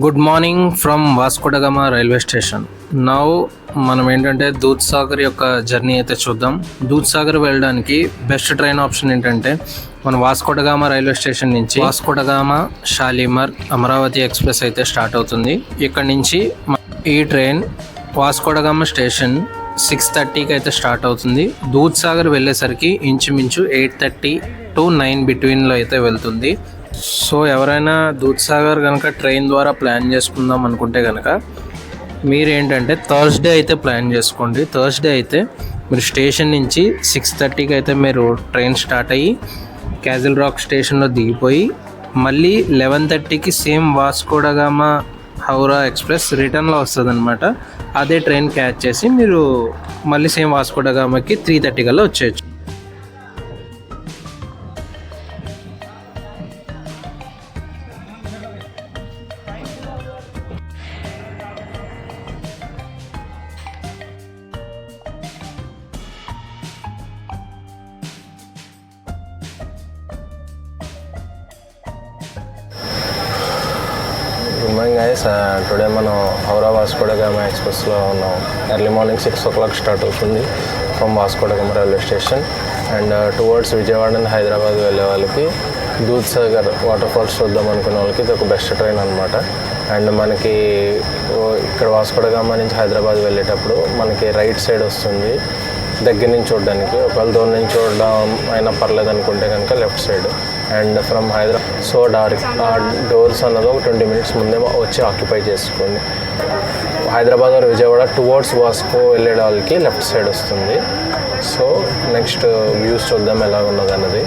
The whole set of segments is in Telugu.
గుడ్ మార్నింగ్ ఫ్రమ్ వాస్కో డ గామా రైల్వే స్టేషన్. నౌ మనం ఏంటంటే దూద్సాగర్ యొక్క జర్నీ అయితే చూద్దాం. దూద్సాగర్ వెళ్ళడానికి బెస్ట్ ట్రైన్ ఆప్షన్ ఏంటంటే మన వాస్కో డ గామా రైల్వే స్టేషన్ నుంచి వాస్కో డ గామా షాలిమార్ అమరావతి ఎక్స్ప్రెస్ అయితే స్టార్ట్ అవుతుంది. ఇక్కడ నుంచి ఈ ట్రైన్ వాస్కో డ గామా స్టేషన్ 6:30కి అయితే స్టార్ట్ అవుతుంది. దూద్సాగర్ వెళ్ళేసరికి ఇంచుమించు 8:30 to 9 బిట్వీన్లో అయితే వెళ్తుంది. సో ఎవరైనా దూద్సాగర్ కనుక ట్రైన్ ద్వారా ప్లాన్ చేసుకుందాం అనుకుంటే కనుక మీరు ఏంటంటే థర్స్డే అయితే ప్లాన్ చేసుకోండి. థర్స్డే అయితే మీరు స్టేషన్ నుంచి 6:30కి అయితే మీరు ట్రైన్ స్టార్ట్ అయ్యి క్యాజిల్ రాక్ స్టేషన్లో దిగిపోయి మళ్ళీ 11:30కి సేమ్ వాస్కో డ గామా హౌరా ఎక్స్ప్రెస్ రిటర్న్లో వస్తుంది అనమాట. అదే ట్రైన్ క్యాచ్ చేసి మీరు మళ్ళీ సేమ్ వాస్కో డ గామాకి 3:30 కల్లా వచ్చేయచ్చు. Good morning guys. టుడే మనం హౌరా వాస్కో డ గామా ఎక్స్ప్రెస్లో ఉన్నాం. ఎర్లీ మార్నింగ్ 6 o'clock స్టార్ట్ అవుతుంది ఫ్రమ్ వాస్కో డ gamma railway station. And towards Vijayawada and Hyderabad వెళ్ళే వాళ్ళకి దూద్సాగర్ వాటర్ ఫాల్స్ చూద్దాం అనుకునే వాళ్ళకి ఇది ఒక బెస్ట్ ట్రైన్ అనమాట. అండ్ మనకి ఇక్కడ వాస్కో డ గామా నుంచి హైదరాబాద్ వెళ్ళేటప్పుడు మనకి రైట్ సైడ్ వస్తుంది దగ్గర నుంచి చూడడానికి. ఒకవేళ దూరం నుంచి చూడడం అయినా పర్లేదు అనుకుంటే కనుక left side. And from Hyderabad so ఆ డోర్స్ అన్నది ఒక 20 minutes ముందే వచ్చి ఆక్యుపై చేసుకోండి. హైదరాబాద్ ఆర్ విజయవాడ టువర్డ్స్ వాస్కో వెళ్ళే వాళ్ళకి లెఫ్ట్ సైడ్ వస్తుంది. సో నెక్స్ట్ వ్యూస్ చూద్దాం ఎలా ఉన్నది అన్నది.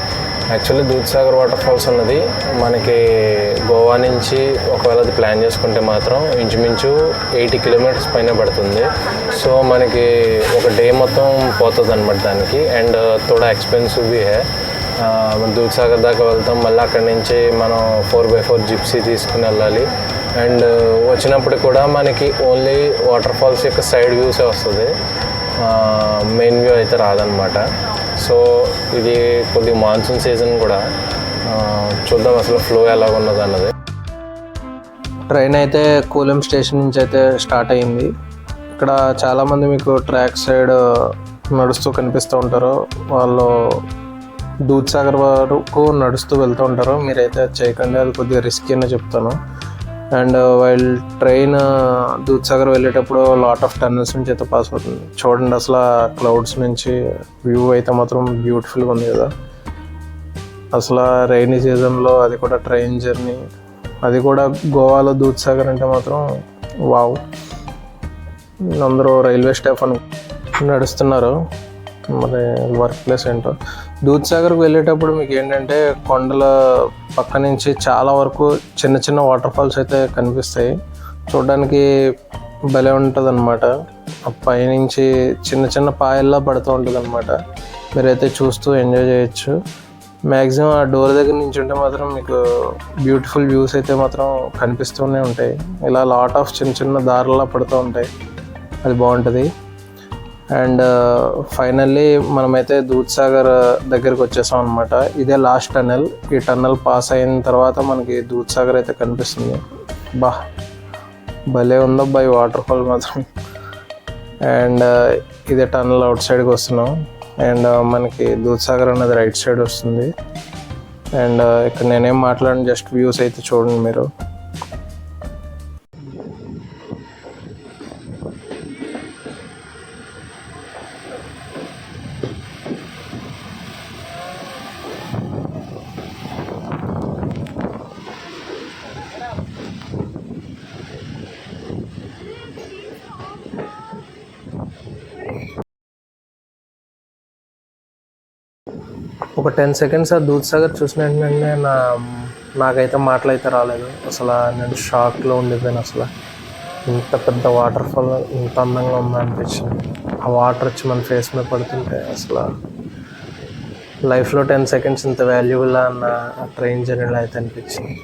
యాక్చువల్లీ దూద్సాగర్ వాటర్ ఫాల్స్ అన్నది మనకి గోవా నుంచి ఒకవేళ అది ప్లాన్ చేసుకుంటే మాత్రం ఇంచుమించు 80 kilometers పైన పడుతుంది. సో మనకి ఒక డే మొత్తం పోతుంది అనమాట దానికి. అండ్ థోడా ఎక్స్పెన్సివ్ బీ హే. దూద్సాగర్ దాకా వెళ్తాం, మళ్ళీ అక్కడి నుంచి మనం 4x4 జిప్సీ తీసుకుని వెళ్ళాలి. అండ్ వచ్చినప్పుడు కూడా మనకి ఓన్లీ వాటర్ ఫాల్స్ యొక్క సైడ్ వ్యూసే వస్తుంది, మెయిన్ వ్యూ అయితే రాదనమాట. సో ఇది కొద్దిగా మాన్సూన్ సీజన్ కూడా. చూద్దాం అసలు ఫ్లో ఎలా ఉన్నది అన్నది. ట్రైన్ అయితే కూలెం స్టేషన్ నుంచి అయితే స్టార్ట్ అయ్యింది. ఇక్కడ చాలామంది మీకు ట్రాక్ సైడ్ నడుస్తూ కనిపిస్తూ ఉంటారు. వాళ్ళు దూద్సాగర్ వరకు నడుస్తూ వెళ్తూ ఉంటారు. మీరైతే చేయకండి, అది కొద్దిగా రిస్కీ అని చెప్తాను. అండ్ వైల్ ట్రైన్ దూద్సాగర్ వెళ్ళేటప్పుడు లాట్ ఆఫ్ టన్నల్స్ నుంచి అయితే పాస్ అవుతుంది. చూడండి అసలు క్లౌడ్స్ నుంచి వ్యూ అయితే మాత్రం బ్యూటిఫుల్గా ఉంది కదా. అసలు రైనీ సీజన్లో అది కూడా ట్రైన్ జర్నీ, అది కూడా గోవాలో దూద్సాగర్ అంటే మాత్రం వావ్. అందరూ రైల్వే స్టాఫ్ అని నడుస్తున్నారు, మరి వర్క్ ప్లేస్ ఏంటో. దూద్సాగర్కి వెళ్ళేటప్పుడు మీకు ఏంటంటే కొండల పక్క నుంచి చాలా వరకు చిన్న చిన్న వాటర్ ఫాల్స్ అయితే కనిపిస్తాయి. చూడడానికి భలే ఉంటుంది అనమాట. ఆ పైనుంచి చిన్న చిన్న పాయల్లా పడుతూ ఉంటుంది అనమాట. మీరైతే చూస్తూ ఎంజాయ్ చేయొచ్చు. మ్యాక్సిమం ఆ డోర్ దగ్గర నుంచి ఉంటే మాత్రం మీకు బ్యూటిఫుల్ వ్యూస్ అయితే మాత్రం కనిపిస్తూనే ఉంటాయి. ఇలా లాట్ ఆఫ్ చిన్న చిన్న దారులా పడుతూ ఉంటాయి, అది బాగుంటుంది. అండ్ ఫైనల్లీ మనమైతే దూద్సాగర్ దగ్గరికి వచ్చేసాం అనమాట. ఇదే లాస్ట్ టన్నెల్. ఈ టన్నెల్ పాస్ అయిన తర్వాత మనకి దూద్సాగర్ అయితే కనిపిస్తుంది. భలే ఉందబ్బా ఈ వాటర్ ఫాల్ మాత్రం. అండ్ ఇదే టన్నెల్ అవుట్ సైడ్కి వస్తున్నాం. అండ్ మనకి దూద్సాగర్ అనేది రైట్ సైడ్ వస్తుంది. అండ్ ఇక్కడ నేనేం మాట్లాడిన జస్ట్ వ్యూస్ అయితే చూడండి మీరు. ఒక 10 seconds ఆ దూద్సాగర్ చూసిన వెంటనే నాకైతే మాటలు అయితే రాలేదు. అసలు నేను షాక్లో ఉండిపోయాను. అసలు ఇంత పెద్ద వాటర్ ఫాల్ ఇంత అందంగా ఉందనిపించింది. ఆ వాటర్ వచ్చి మన ఫేస్ మీద పడుతుంటే అసలు లైఫ్లో 10 seconds ఇంత వాల్యుబుల్ అన్న ట్రైన్ జర్నీలో అయితే అనిపించింది.